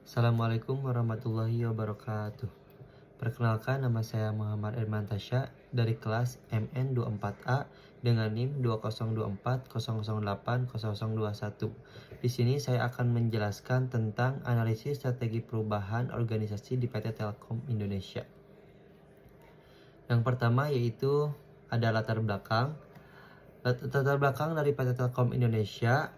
Assalamualaikum warahmatullahi wabarakatuh. Perkenalkan, nama saya Muhammad Irman Tasya dari kelas MN24A dengan NIM 2024008021. Di sini saya akan menjelaskan tentang analisis strategi perubahan organisasi di PT Telkom Indonesia. Yang pertama yaitu ada latar belakang. Latar belakang dari PT Telkom Indonesia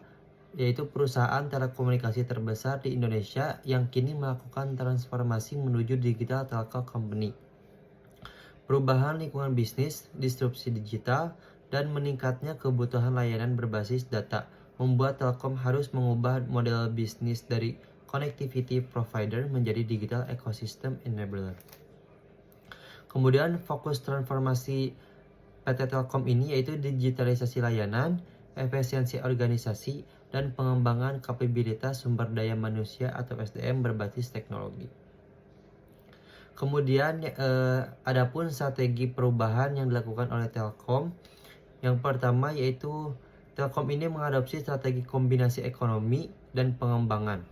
yaitu perusahaan telekomunikasi terbesar di Indonesia yang kini melakukan transformasi menuju digital telco company. Perubahan lingkungan bisnis, disrupsi digital, dan meningkatnya kebutuhan layanan berbasis data membuat Telkom harus mengubah model bisnis dari connectivity provider menjadi digital ecosystem enabler. Kemudian fokus transformasi PT Telkom ini yaitu digitalisasi layanan, efisiensi organisasi, dan pengembangan kapabilitas sumber daya manusia atau SDM berbasis teknologi. Kemudian adapun strategi perubahan yang dilakukan oleh Telkom. Yang pertama yaitu Telkom ini mengadopsi strategi kombinasi ekonomi dan pengembangan.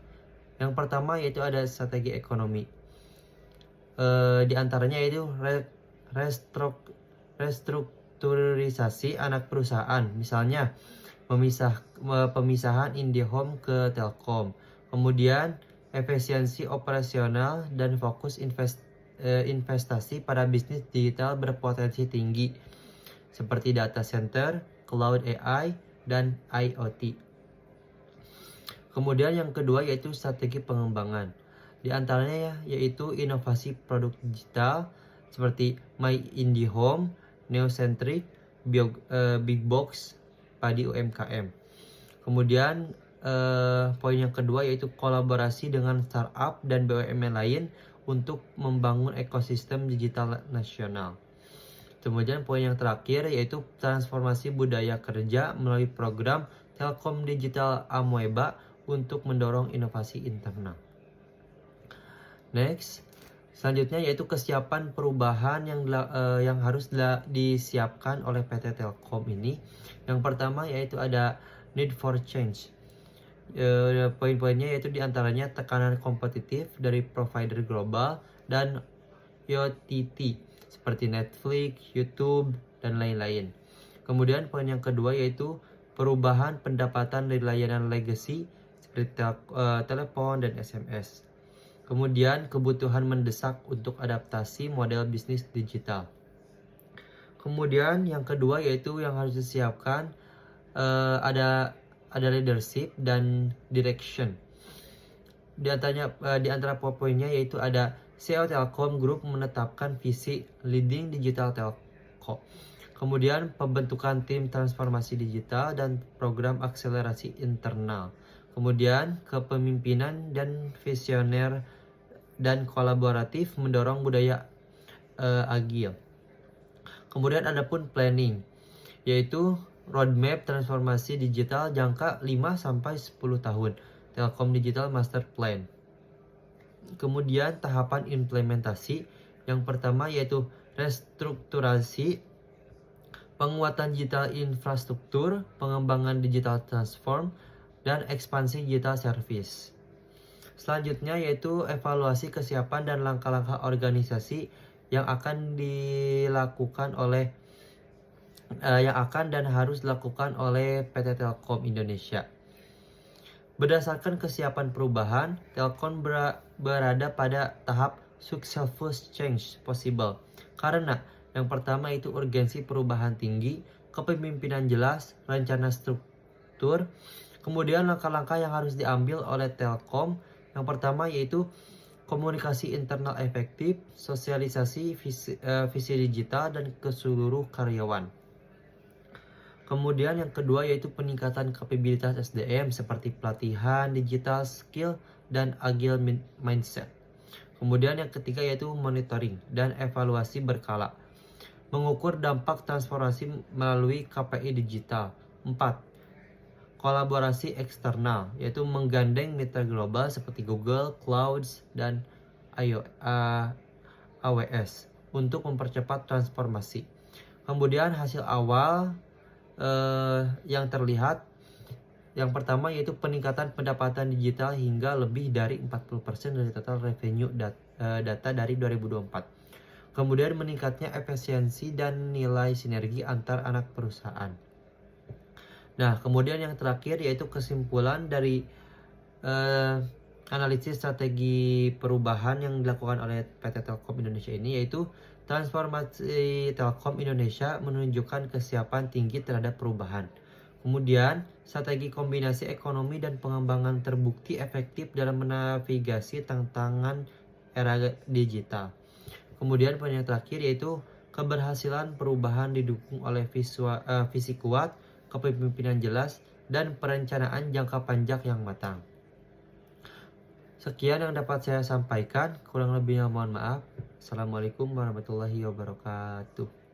Yang pertama yaitu ada strategi ekonomi. Di antaranya yaitu restrukturisasi anak perusahaan, misalnya pemisahan IndiHome ke Telkom. Kemudian efisiensi operasional dan fokus investasi pada bisnis digital berpotensi tinggi seperti data center, cloud AI, dan IoT. Kemudian yang kedua yaitu strategi pengembangan. Di antaranya yaitu inovasi produk digital seperti My IndiHome, Neocentric, Big Box, Padi UMKM. Kemudian poin yang kedua yaitu kolaborasi dengan startup dan BUMN lain untuk membangun ekosistem digital nasional. Kemudian poin yang terakhir yaitu transformasi budaya kerja melalui program Telkom Digital Amweba untuk mendorong inovasi internal. Next, selanjutnya yaitu kesiapan perubahan yang harus disiapkan oleh PT Telkom ini. Yang pertama yaitu ada need for change. Poin-poinnya yaitu diantaranya tekanan kompetitif dari provider global dan OTT seperti Netflix, YouTube, dan lain-lain. Kemudian poin yang kedua yaitu perubahan pendapatan dari layanan legacy seperti telepon dan SMS. Kemudian kebutuhan mendesak untuk adaptasi model bisnis digital. Kemudian yang kedua yaitu yang harus disiapkan ada leadership dan direction. Di antara poin-poinnya yaitu ada CEO Telkom Group menetapkan visi leading digital telco. Kemudian pembentukan tim transformasi digital dan program akselerasi internal. Kemudian kepemimpinan dan visioner dan kolaboratif mendorong budaya agil. Kemudian ada pun planning, yaitu roadmap transformasi digital jangka 5-10 tahun, Telkom Digital Master Plan. Kemudian tahapan implementasi, yang pertama yaitu restrukturasi, penguatan digital infrastruktur, pengembangan digital transform, dan ekspansi digital service. Selanjutnya yaitu evaluasi kesiapan dan langkah-langkah organisasi yang akan dan harus dilakukan oleh PT Telkom Indonesia. Berdasarkan kesiapan perubahan, Telkom berada pada tahap successful change possible. Karena yang pertama itu urgensi perubahan tinggi, kepemimpinan jelas, rencana struktur. Kemudian langkah-langkah yang harus diambil oleh Telkom, yang pertama yaitu komunikasi internal efektif, sosialisasi visi digital dan ke seluruh karyawan. Kemudian yang kedua yaitu peningkatan kapabilitas SDM seperti pelatihan, digital skill, dan agile mindset. Kemudian yang ketiga yaitu monitoring dan evaluasi berkala. Mengukur dampak transformasi melalui KPI digital. 4. Kolaborasi eksternal, yaitu menggandeng mitra global seperti Google, Clouds, dan AWS untuk mempercepat transformasi. Kemudian hasil awal yang terlihat Yang pertama yaitu peningkatan pendapatan digital hingga lebih dari 40% dari total revenue data dari 2024. Kemudian meningkatnya efisiensi dan nilai sinergi antar anak perusahaan. Nah, kemudian yang terakhir yaitu kesimpulan dari analisis strategi perubahan yang dilakukan oleh PT Telkom Indonesia ini, yaitu transformasi Telkom Indonesia menunjukkan kesiapan tinggi terhadap perubahan. Kemudian, strategi kombinasi ekonomi dan pengembangan terbukti efektif dalam menavigasi tantangan era digital. Kemudian poin yang terakhir yaitu keberhasilan perubahan didukung oleh visi kuat, kepemimpinan jelas, dan perencanaan jangka panjang yang matang. Sekian yang dapat saya sampaikan, kurang lebihnya mohon maaf. Assalamualaikum warahmatullahi wabarakatuh.